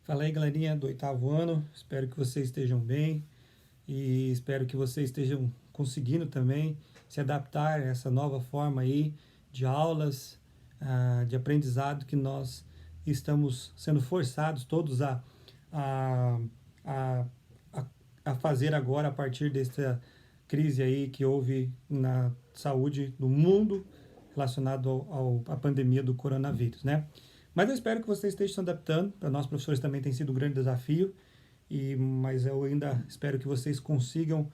Fala aí, galerinha do oitavo ano. Espero que vocês estejam bem e espero que vocês estejam conseguindo também se adaptar a essa nova forma aí de aulas, de aprendizado que nós estamos sendo forçados todos a, a, a, a fazer agora a partir dessa crise aí que houve na saúde do mundo relacionado à pandemia do coronavírus, né? Mas eu espero que vocês estejam se adaptando. Para nós, professores, também tem sido um grande desafio, mas eu ainda espero que vocês consigam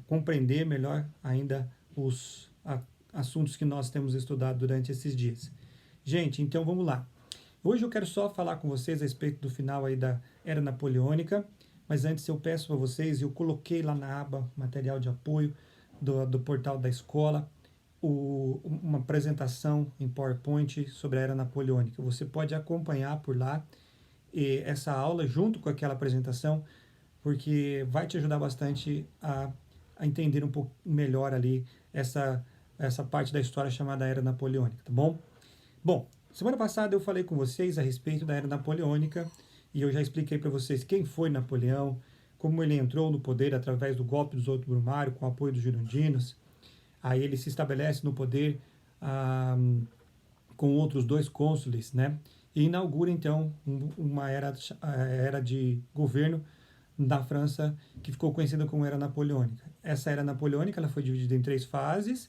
compreender melhor ainda os assuntos que nós temos estudado durante esses dias. Gente, então vamos lá. Hoje eu quero só falar com vocês a respeito do final aí da Era Napoleônica, mas antes eu peço para vocês, eu coloquei lá na aba material de apoio do portal da escola, uma apresentação em PowerPoint sobre a Era Napoleônica. Você pode acompanhar por lá essa aula junto com aquela apresentação, porque vai te ajudar bastante a entender um pouco melhor ali essa parte da história chamada Era Napoleônica, tá bom? Bom, semana passada eu falei com vocês a respeito da Era Napoleônica e eu já expliquei para vocês quem foi Napoleão, como ele entrou no poder através do golpe do 18 Brumário com o apoio dos girondinos. Aí ele se estabelece no poder com outros dois cônsules, né? E inaugura então uma era de governo da França que ficou conhecida como Era Napoleônica. Essa Era Napoleônica ela foi dividida em três fases.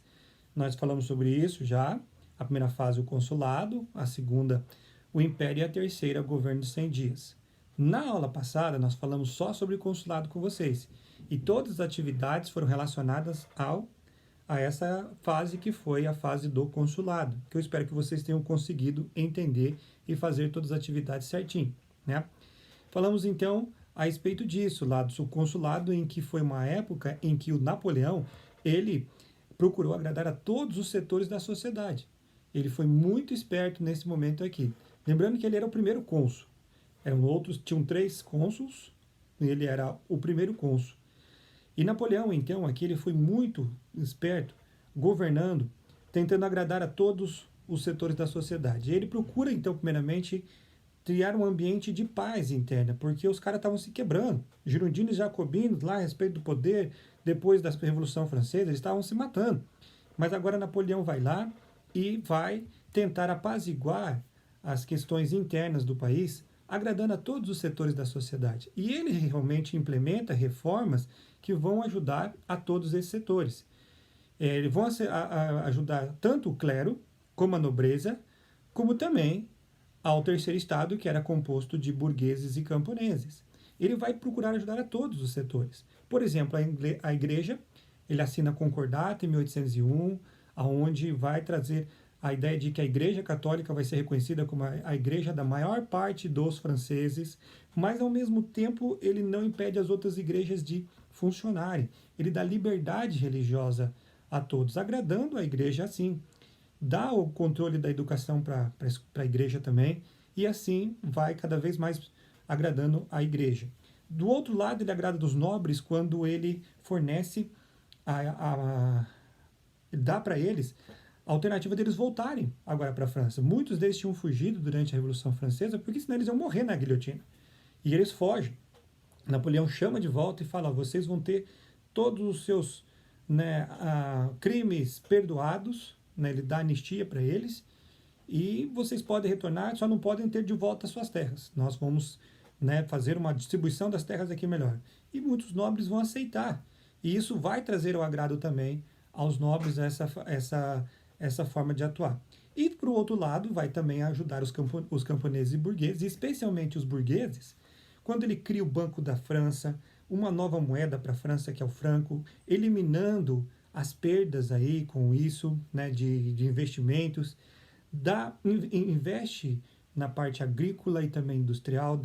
Nós falamos sobre isso já. A primeira fase, o consulado, a segunda, o império e a terceira, o governo de 100 dias. Na aula passada, nós falamos só sobre o consulado com vocês. E todas as atividades foram relacionadas a essa fase que foi a fase do consulado, que eu espero que vocês tenham conseguido entender e fazer todas as atividades certinho, né? Falamos então a respeito disso, lá do consulado, em que foi uma época em que o Napoleão, ele procurou agradar a todos os setores da sociedade. Ele foi muito esperto nesse momento aqui. Lembrando que ele era o primeiro cônsul. Tinham três cônsuls, e ele era o primeiro cônsul. E Napoleão, então, aqui ele foi muito esperto, governando, tentando agradar a todos os setores da sociedade. E ele procura, então, primeiramente, criar um ambiente de paz interna, porque os caras estavam se quebrando. Girondinos e jacobinos, lá a respeito do poder, depois da Revolução Francesa, eles estavam se matando. Mas agora Napoleão vai lá e vai tentar apaziguar as questões internas do país, agradando a todos os setores da sociedade. E ele realmente implementa reformas que vão ajudar a todos esses setores. Eles vão ajudar tanto o clero, como a nobreza, como também ao terceiro estado, que era composto de burgueses e camponeses. Ele vai procurar ajudar a todos os setores. Por exemplo, a igreja, ele assina concordato em 1801, aonde vai trazer a ideia de que a Igreja Católica vai ser reconhecida como a igreja da maior parte dos franceses, mas ao mesmo tempo ele não impede as outras igrejas de funcionarem. Ele dá liberdade religiosa a todos, agradando a igreja assim. Dá o controle da educação para a igreja também, e assim vai cada vez mais agradando a igreja. Do outro lado, ele agrada dos nobres quando ele fornece dá para eles a alternativa deles voltarem agora para a França. Muitos deles tinham fugido durante a Revolução Francesa, porque senão eles iam morrer na guilhotina. E eles fogem. Napoleão chama de volta e fala: vocês vão ter todos os seus crimes perdoados, né, ele dá anistia para eles, e vocês podem retornar, só não podem ter de volta as suas terras. Nós vamos fazer uma distribuição das terras aqui melhor. E muitos nobres vão aceitar. E isso vai trazer ao agrado também aos nobres essa forma de atuar. E, por outro lado, vai também ajudar os camponeses e burgueses, especialmente os burgueses, quando ele cria o Banco da França, uma nova moeda para a França, que é o franco, eliminando as perdas aí com isso, de investimentos, investe na parte agrícola e também industrial,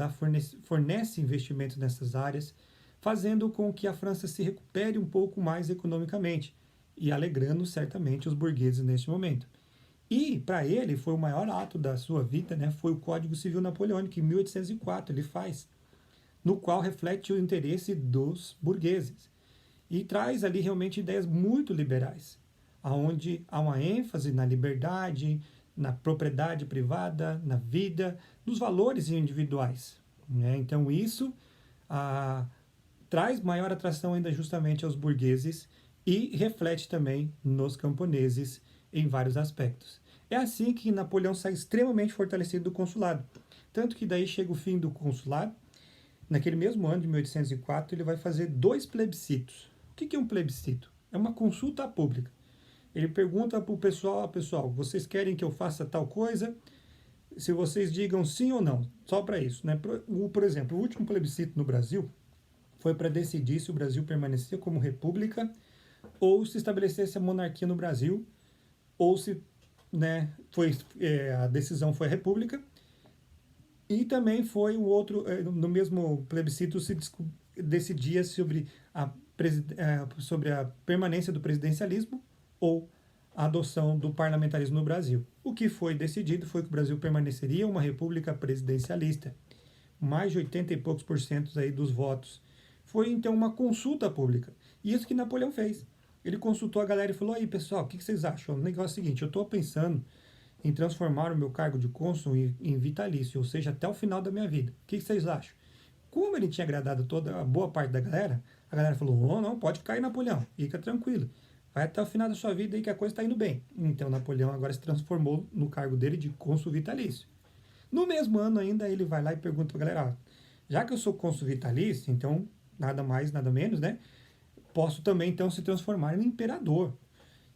fornece investimentos nessas áreas, fazendo com que a França se recupere um pouco mais economicamente e alegrando certamente os burgueses neste momento. E para ele foi o maior ato da sua vida, foi o Código Civil Napoleônico, em 1804 ele faz, no qual reflete o interesse dos burgueses e traz ali realmente ideias muito liberais, aonde há uma ênfase na liberdade, na propriedade privada, na vida, nos valores individuais. né? Então isso traz maior atração ainda justamente aos burgueses e reflete também nos camponeses em vários aspectos. É assim que Napoleão sai extremamente fortalecido do consulado. Tanto que daí chega o fim do consulado. Naquele mesmo ano de 1804, ele vai fazer 2 plebiscitos. O que é um plebiscito? É uma consulta pública. Ele pergunta para o pessoal, pessoal, vocês querem que eu faça tal coisa? Se vocês digam sim ou não, só para isso. Né? Por exemplo, o último plebiscito no Brasil foi para decidir se o Brasil permanecia como república ou se estabelecesse a monarquia no Brasil, ou se, né, a decisão foi a república. E também foi o outro, no mesmo plebiscito se decidia sobre a permanência do presidencialismo ou a adoção do parlamentarismo no Brasil. O que foi decidido foi que o Brasil permaneceria uma república presidencialista. Mais de 80 e poucos por cento aí dos votos. Foi então uma consulta pública. E isso que Napoleão fez. Ele consultou a galera e falou: aí pessoal, o que vocês acham? O negócio é o seguinte, eu estou pensando em transformar o meu cargo de cônsul em vitalício, ou seja, até o final da minha vida. O que vocês acham? Como ele tinha agradado toda a boa parte da galera, a galera falou: oh, não, pode ficar aí, Napoleão, fica tranquilo. Vai até o final da sua vida aí que a coisa está indo bem. Então Napoleão agora se transformou no cargo dele de cônsul vitalício. No mesmo ano ainda ele vai lá e pergunta para a galera: já que eu sou cônsul vitalício, então nada mais, nada menos, né? Posso também então se transformar em imperador.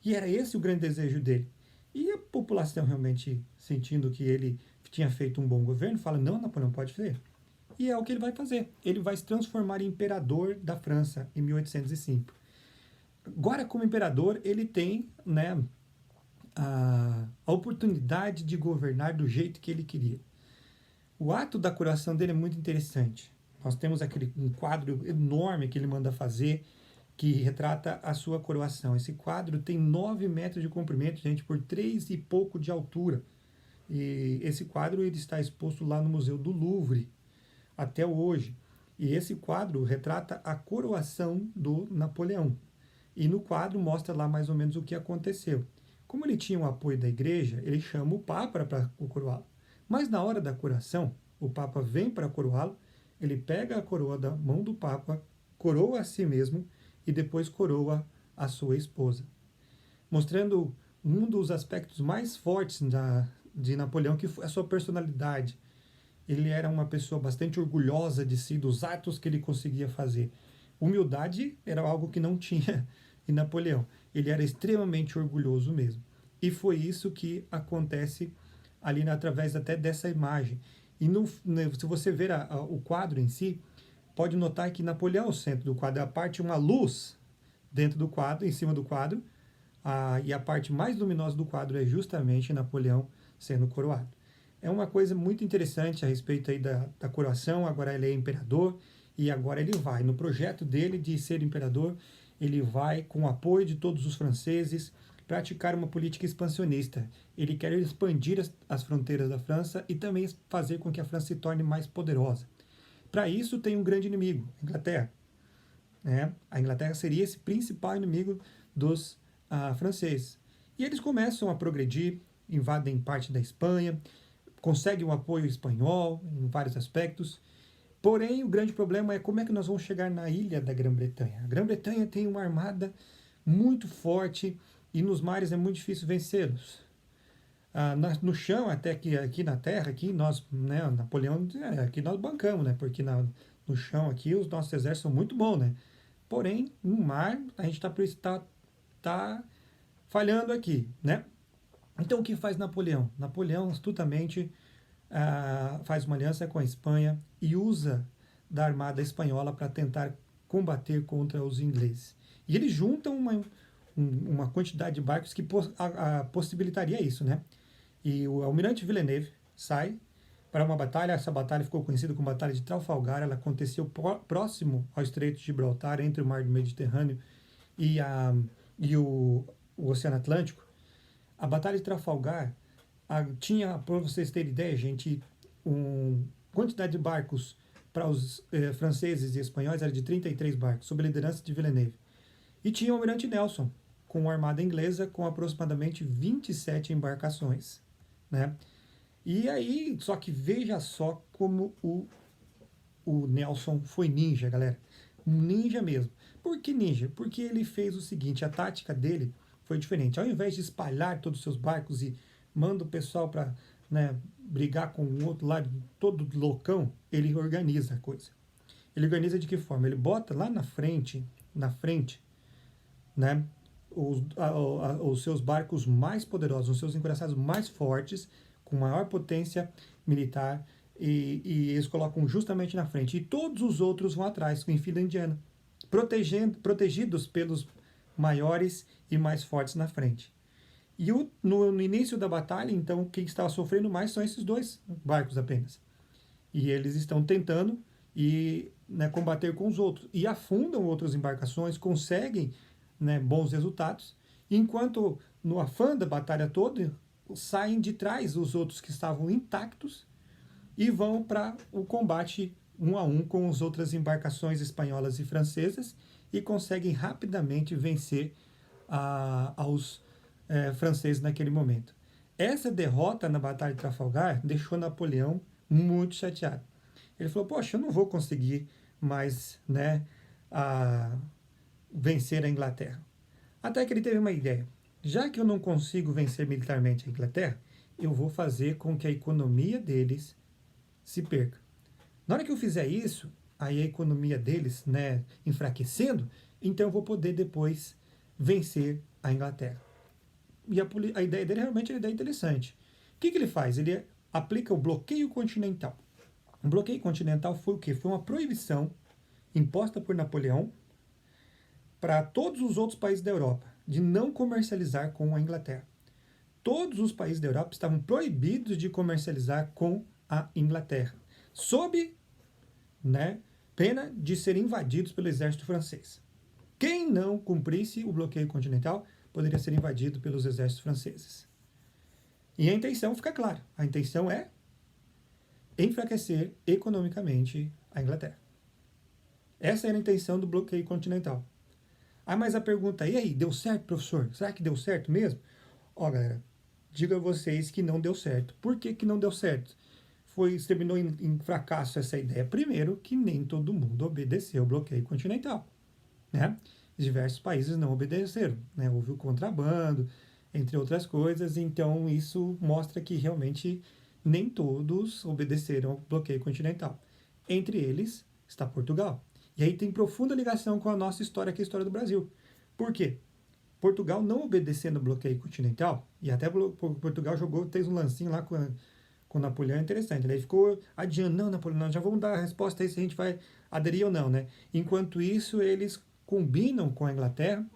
E era esse o grande desejo dele. E a população realmente sentindo que ele tinha feito um bom governo, fala: não, Napoleão pode fazer. E é o que ele vai fazer. Ele vai se transformar em imperador da França em 1805. Agora, como imperador, ele tem, né, a oportunidade de governar do jeito que ele queria. O ato da coroação dele é muito interessante. Nós temos um quadro enorme que ele manda fazer, que retrata a sua coroação. Esse quadro tem 9 metros de comprimento, gente, por 3 e pouco de altura. E esse quadro ele está exposto lá no Museu do Louvre, até hoje. E esse quadro retrata a coroação do Napoleão. E no quadro mostra lá mais ou menos o que aconteceu. Como ele tinha o apoio da igreja, ele chama o Papa para coroá-lo. Mas na hora da coroação, o Papa vem para coroá-lo, ele pega a coroa da mão do Papa, coroa a si mesmo e depois coroa a sua esposa. Mostrando um dos aspectos mais fortes de Napoleão, que foi a sua personalidade. Ele era uma pessoa bastante orgulhosa de si, dos atos que ele conseguia fazer. Humildade era algo que não tinha em Napoleão. Ele era extremamente orgulhoso mesmo. E foi isso que acontece ali através até dessa imagem. E se você ver o quadro em si, pode notar que Napoleão é o centro do quadro. A parte, uma luz dentro do quadro, em cima do quadro, e a parte mais luminosa do quadro é justamente Napoleão sendo coroado. É uma coisa muito interessante a respeito aí da coroação. Agora ele é imperador e agora ele vai. No projeto dele de ser imperador, ele vai, com o apoio de todos os franceses, praticar uma política expansionista. Ele quer expandir as fronteiras da França e também fazer com que a França se torne mais poderosa. Para isso tem um grande inimigo, a Inglaterra. Né? A Inglaterra seria esse principal inimigo dos franceses. E eles começam a progredir, invadem parte da Espanha, conseguem um apoio espanhol em vários aspectos. Porém, o grande problema é como é que nós vamos chegar na ilha da Grã-Bretanha. A Grã-Bretanha tem uma armada muito forte e nos mares é muito difícil vencê-los. No chão, até que aqui na terra, aqui nós, né, Napoleão, aqui nós bancamos, né, porque no chão aqui os nossos exércitos são muito bons, né. Porém, no mar, a gente tá falhando aqui, né. Então, o que faz Napoleão? Napoleão, astutamente, faz uma aliança com a Espanha e usa da armada espanhola para tentar combater contra os ingleses. E eles juntam uma quantidade de barcos que possibilitaria isso, né? E o almirante Villeneuve sai para uma batalha. Essa batalha ficou conhecida como Batalha de Trafalgar. Ela aconteceu próximo ao Estreito de Gibraltar, entre o Mar do Mediterrâneo e o Oceano Atlântico. A Batalha de Trafalgar tinha, para vocês terem ideia, gente, quantidade de barcos para os franceses e espanhóis era de 33 barcos, sob a liderança de Villeneuve. E tinha o almirante Nelson, com uma armada inglesa com aproximadamente 27 embarcações. Né? E aí, só que veja só como o Nelson foi ninja, galera. Um ninja mesmo. Por que ninja? Porque ele fez o seguinte, a tática dele foi diferente. Ao invés de espalhar todos os seus barcos e manda o pessoal para, né, brigar com o outro lado, todo loucão, ele organiza a coisa. Ele organiza de que forma? Ele bota lá na frente, né, os seus barcos mais poderosos, os seus encoraçados mais fortes, com maior potência militar, e eles colocam justamente na frente. E todos os outros vão atrás, em fila indiana, protegidos pelos maiores e mais fortes na frente. E no início da batalha, então, quem estava sofrendo mais são esses dois barcos apenas. E eles estão tentando né, combater com os outros. E afundam outras embarcações, conseguem, né, bons resultados, enquanto no afã da batalha toda, saem de trás os outros que estavam intactos e vão para o combate 1 a 1 com as outras embarcações espanholas e francesas e conseguem rapidamente vencer aos franceses naquele momento. Essa derrota na Batalha de Trafalgar deixou Napoleão muito chateado. Ele falou, poxa, eu não vou conseguir mais, né, vencer a Inglaterra. Até que ele teve uma ideia. Já que eu não consigo vencer militarmente a Inglaterra, eu vou fazer com que a economia deles se perca. Na hora que eu fizer isso, aí a economia deles, né, enfraquecendo, então eu vou poder depois vencer a Inglaterra. E a ideia dele realmente é uma ideia interessante. O que ele faz? Ele aplica o bloqueio continental. O bloqueio continental foi o quê? Foi uma proibição imposta por Napoleão para todos os outros países da Europa de não comercializar com a Inglaterra. Todos os países da Europa estavam proibidos de comercializar com a Inglaterra, sob, né, pena de serem invadidos pelo exército francês. Quem não cumprisse o bloqueio continental poderia ser invadido pelos exércitos franceses. E a intenção fica clara. A intenção é enfraquecer economicamente a Inglaterra. Essa era a intenção do bloqueio continental. Mas a pergunta é, e aí, deu certo, professor? Será que deu certo mesmo? Galera, digo a vocês que não deu certo. Por que não deu certo? Terminou em fracasso essa ideia. Primeiro, que nem todo mundo obedeceu o bloqueio continental, né? Diversos países não obedeceram, né? Houve o contrabando, entre outras coisas, então isso mostra que realmente nem todos obedeceram ao bloqueio continental. Entre eles está Portugal. E aí tem profunda ligação com a nossa história, que é a história do Brasil. Por quê? Portugal não obedecendo o bloqueio continental, e até Portugal fez um lancinho lá com Napoleão interessante. Ele ficou adiando, não, Napoleão, já vamos dar a resposta aí se a gente vai aderir ou não, né? Enquanto isso, eles combinam com a Inglaterra,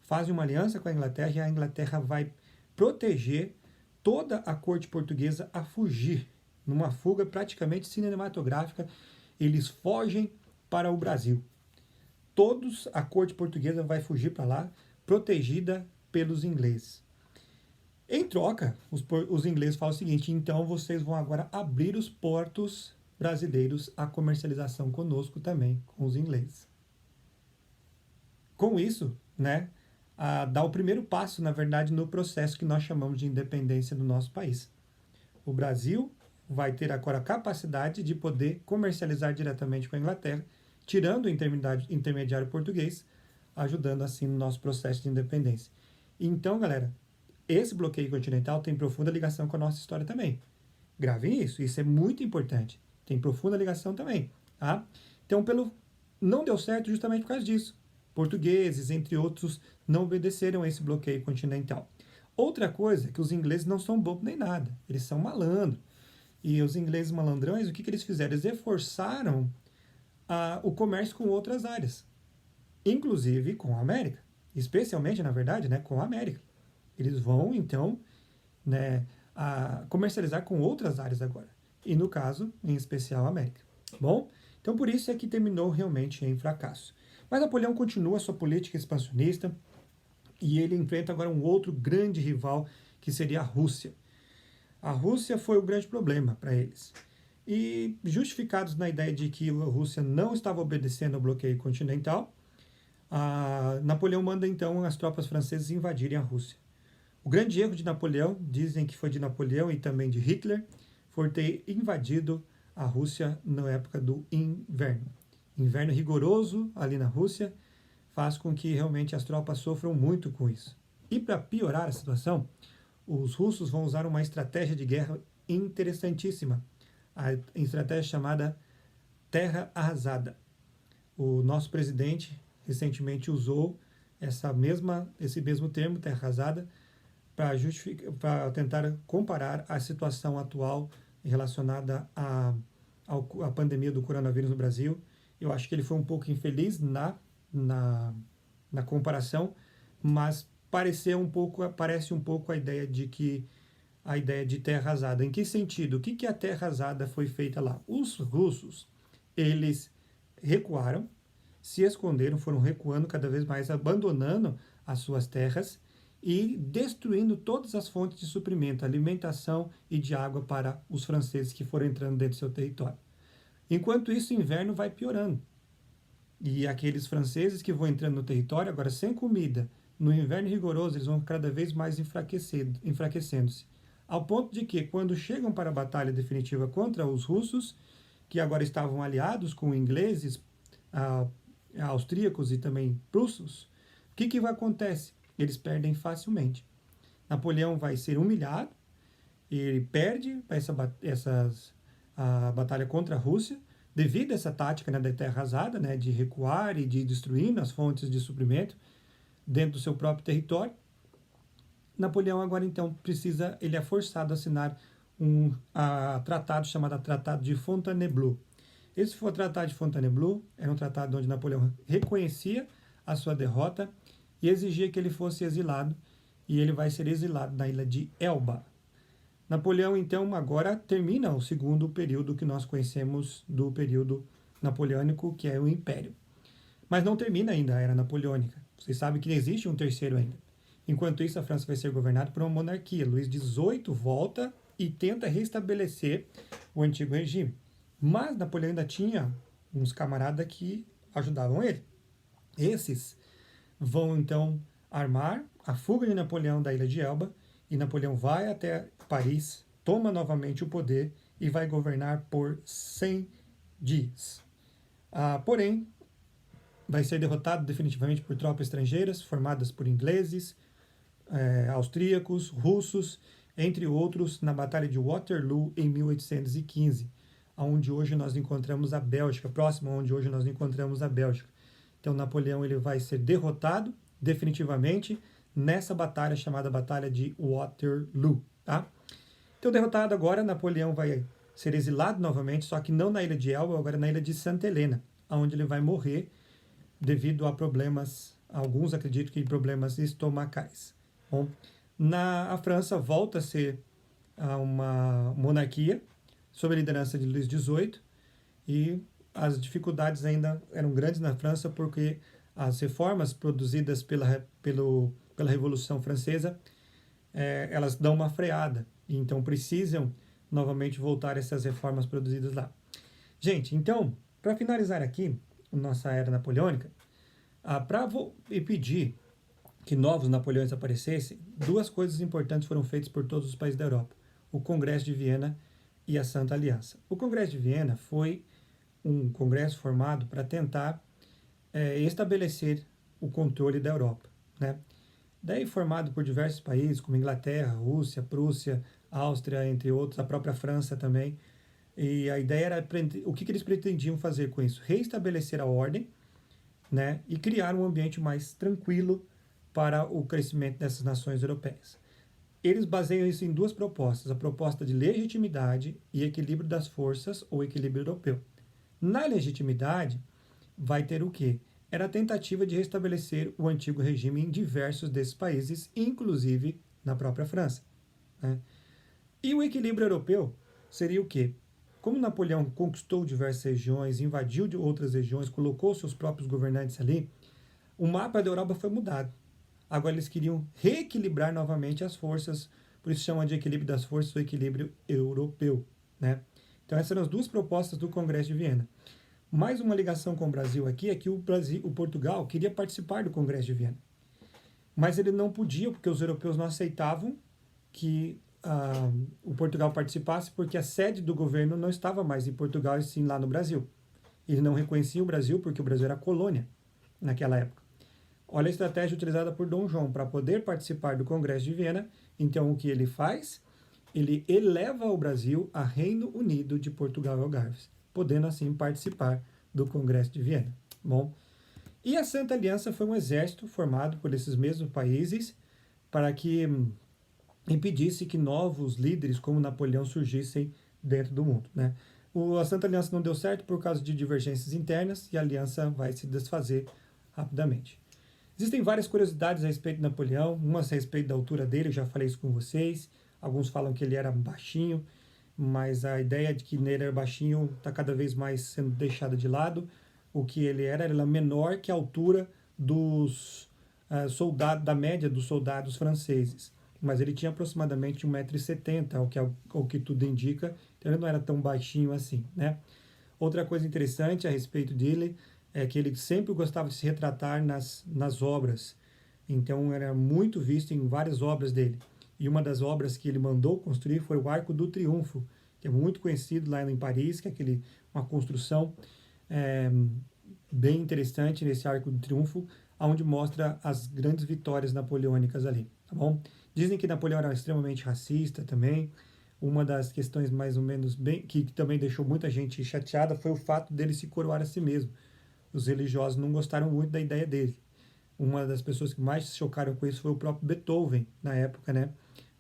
fazem uma aliança com a Inglaterra, e a Inglaterra vai proteger toda a corte portuguesa a fugir, numa fuga praticamente cinematográfica. Eles fogem para o Brasil. A corte portuguesa vai fugir para lá, protegida pelos ingleses. Em troca, os ingleses falam o seguinte, então vocês vão agora abrir os portos brasileiros à comercialização conosco também, com os ingleses. Com isso, né, dá o primeiro passo, na verdade, no processo que nós chamamos de independência do nosso país. O Brasil vai ter agora a capacidade de poder comercializar diretamente com a Inglaterra, tirando o intermediário português, ajudando assim no nosso processo de independência. Então, galera, esse bloqueio continental tem profunda ligação com a nossa história também. Gravem isso é muito importante. Tem profunda ligação também, tá? Então, não deu certo justamente por causa disso. Portugueses, entre outros, não obedeceram a esse bloqueio continental. Outra coisa é que os ingleses não são bobos nem nada, eles são malandros. E os ingleses malandrões, o que eles fizeram? Eles reforçaram o comércio com outras áreas, inclusive com a América, especialmente, na verdade, né, com a América. Eles vão, então, né, comercializar com outras áreas agora, e no caso, em especial, a América. Bom, então por isso é que terminou realmente em fracasso. Mas Napoleão continua a sua política expansionista e ele enfrenta agora um outro grande rival, que seria a Rússia. A Rússia foi o grande problema para eles. E justificados na ideia de que a Rússia não estava obedecendo ao bloqueio continental, Napoleão manda então as tropas francesas invadirem a Rússia. O grande erro de Napoleão, dizem que foi de Napoleão e também de Hitler, foi ter invadido a Rússia na época do inverno. Inverno rigoroso ali na Rússia faz com que realmente as tropas sofram muito com isso. E para piorar a situação, os russos vão usar uma estratégia de guerra interessantíssima, a estratégia chamada terra arrasada. O nosso presidente recentemente usou esse mesmo termo, terra arrasada, para tentar comparar a situação atual relacionada à pandemia do coronavírus no Brasil. Eu acho que ele foi um pouco infeliz na comparação, mas parece um pouco a ideia de terra arrasada. Em que sentido? O que a terra arrasada foi feita lá? Os russos, eles recuaram, se esconderam, foram recuando cada vez mais, abandonando as suas terras e destruindo todas as fontes de suprimento, alimentação e de água para os franceses que foram entrando dentro do seu território. Enquanto isso, o inverno vai piorando. E aqueles franceses que vão entrando no território, agora sem comida, no inverno rigoroso, eles vão cada vez mais enfraquecendo-se. Ao ponto de que, quando chegam para a batalha definitiva contra os russos, que agora estavam aliados com ingleses, austríacos e também prussos, o que acontece? Eles perdem facilmente. Napoleão vai ser humilhado, ele perde a batalha contra a Rússia, devido a essa tática, né, da terra arrasada, né, de recuar e de destruir as fontes de suprimento dentro do seu próprio território. Napoleão agora então ele é forçado a assinar um tratado chamado Tratado de Fontainebleau. Esse Tratado de Fontainebleau era um tratado onde Napoleão reconhecia a sua derrota e exigia que ele fosse exilado, e ele vai ser exilado na ilha de Elba. Napoleão, então, agora termina o segundo período que nós conhecemos do período napoleônico, que é o Império. Mas não termina ainda a Era Napoleônica. Vocês sabem que existe um terceiro ainda. Enquanto isso, a França vai ser governada por uma monarquia. Luís XVIII volta e tenta restabelecer o antigo regime. Mas Napoleão ainda tinha uns camaradas que ajudavam ele. Esses vão, então, armar a fuga de Napoleão da ilha de Elba, e Napoleão vai até Paris, toma novamente o poder e vai governar por 100 dias. Porém, vai ser derrotado definitivamente por tropas estrangeiras, formadas por ingleses, austríacos, russos, entre outros, na Batalha de Waterloo em 1815, onde hoje nós encontramos a Bélgica, próximo onde hoje nós encontramos a Bélgica. Então, Napoleão ele vai ser derrotado definitivamente nessa batalha chamada Batalha de Waterloo. Tá? Então, derrotado agora, Napoleão vai ser exilado novamente, só que não na ilha de Elba, agora na ilha de Santa Helena, onde ele vai morrer devido a problemas, alguns acreditam que problemas estomacais. Bom, a França volta a ser uma monarquia sob a liderança de Luís XVIII, e as dificuldades ainda eram grandes na França porque as reformas produzidas pela Revolução Francesa, elas dão uma freada, e então precisam novamente voltar essas reformas produzidas lá. Gente, então, para finalizar aqui nossa era napoleônica, para pedir que novos Napoleões aparecessem, duas coisas importantes foram feitas por todos os países da Europa: o Congresso de Viena e a Santa Aliança. O Congresso de Viena foi um congresso formado para tentar estabelecer o controle da Europa, né? Daí formado por diversos países, como Inglaterra, Rússia, Prússia, Áustria, entre outros, a própria França também. E a ideia era, o que eles pretendiam fazer com isso? Reestabelecer a ordem, né? E criar um ambiente mais tranquilo para o crescimento dessas nações europeias. Eles baseiam isso em duas propostas: a proposta de legitimidade e equilíbrio das forças, ou equilíbrio europeu. Na legitimidade, vai ter o quê? Era a tentativa de restabelecer o antigo regime em diversos desses países, inclusive na própria França, né? E o equilíbrio europeu seria o quê? Como Napoleão conquistou diversas regiões, invadiu de outras regiões, colocou seus próprios governantes ali, o mapa da Europa foi mudado. Agora eles queriam reequilibrar novamente as forças, por isso chamam de equilíbrio das forças ou equilíbrio europeu, né? Então essas eram as duas propostas do Congresso de Viena. Mais uma ligação com o Brasil aqui é que o Portugal queria participar do Congresso de Viena, mas ele não podia porque os europeus não aceitavam que o Portugal participasse, porque a sede do governo não estava mais em Portugal, e sim lá no Brasil. Ele não reconhecia o Brasil porque o Brasil era colônia naquela época. Olha a estratégia utilizada por Dom João para poder participar do Congresso de Viena. Então, o que ele faz? Ele eleva o Brasil a Reino Unido de Portugal e Algarves, podendo assim participar do Congresso de Viena. Bom, e a Santa Aliança foi um exército formado por esses mesmos países para que impedisse que novos líderes como Napoleão surgissem dentro do mundo, né? A Santa Aliança não deu certo por causa de divergências internas e a aliança vai se desfazer rapidamente. Existem várias curiosidades a respeito de Napoleão, umas a respeito da altura dele, eu já falei isso com vocês. Alguns falam que ele era baixinho, mas a ideia de que ele era baixinho está cada vez mais sendo deixada de lado. O que ele era menor que a altura dos soldados, da média dos soldados franceses. Mas ele tinha aproximadamente 1,70 m, ao que tudo indica, então ele não era tão baixinho assim, né? Outra coisa interessante a respeito dele é que ele sempre gostava de se retratar nas obras. Então era muito visto em várias obras dele. E uma das obras que ele mandou construir foi o Arco do Triunfo, que é muito conhecido lá em Paris, que é uma construção bem interessante nesse Arco do Triunfo, onde mostra as grandes vitórias napoleônicas ali, tá bom? Dizem que Napoleão era extremamente racista também. Uma das questões mais ou menos que também deixou muita gente chateada foi o fato dele se coroar a si mesmo. Os religiosos não gostaram muito da ideia dele. Uma das pessoas que mais se chocaram com isso foi o próprio Beethoven, na época, né?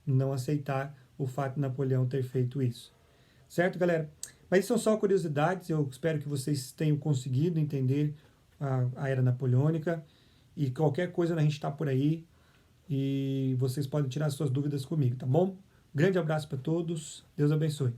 Não aceitar o fato de Napoleão ter feito isso. Certo, galera? Mas são só curiosidades, eu espero que vocês tenham conseguido entender a Era Napoleônica. E qualquer coisa a gente está por aí e vocês podem tirar suas dúvidas comigo, tá bom? Grande abraço para todos, Deus abençoe.